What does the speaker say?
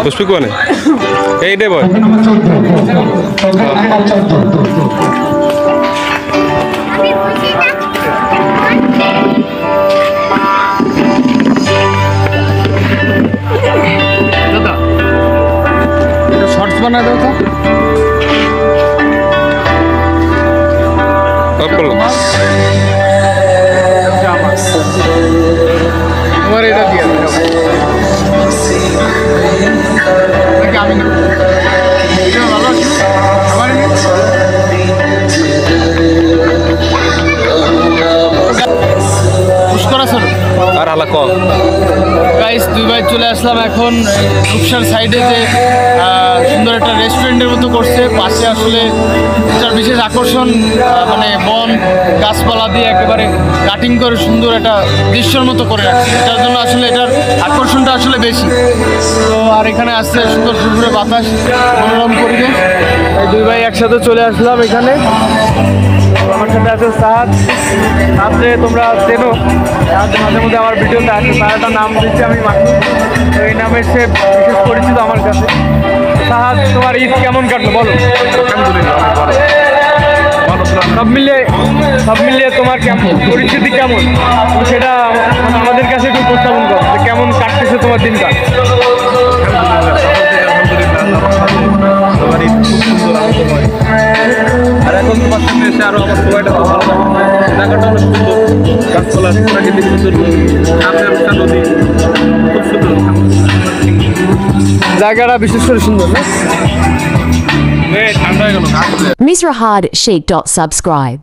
পুষ্পি কোনে এইটাই বল শর্টস বানায় দাও তো তোমার এটা দিয়ে আমি না ভালো আমার পুষ্করা স্যার আর আলা কল গাইস দুই ভাই চলে আসলাম এখন রূপসার সাইডে যে সুন্দর একটা রেস্টুরেন্টের মতো করছে পাশে আসলে এটার বিশেষ আকর্ষণ মানে বন গাছপালা দিয়ে একেবারে কাটিং করে সুন্দর একটা দৃশ্যের মতো করে রাখছে এটার জন্য আসলে এটার আকর্ষণটা আসলে বেশি তো আর এখানে আসছে সুন্দর সুন্দর বাতাস মনোরম পরিবেশ এই দুই ভাই একসাথে চলে আসলাম এখানে আমার সাথে আছে সাহাদ সাথে তোমরা চেনো মাঝে মধ্যে আমার ভিডিওতে আছে সাহাদার নাম দিচ্ছি আমি মাহমুদ তো এই নামের সে বিশেষ পরিচিত আমার কাছে সাহাদ তোমার ঈদ কেমন কাটলো বলো সব মিলিয়ে তোমার কেমন পরিস্থিতি কেমন সেটা আমাদের কাছে একটু উপস্থাপন করো যে কেমন কাটতেছে তোমার দিনকাল আর এখন তোমার সামনে এসে আরো আমার সময়টা ভালো জায়গাটা অনেক সুন্দর গাছপালা প্রাকৃতিক সুন্দর সামনে একটা নদী খুব সুন্দর জায়গাটা বিশেষ করে সুন্দর না ঠান্ডা হয়ে গেল Misrahad Sheikh.subscribe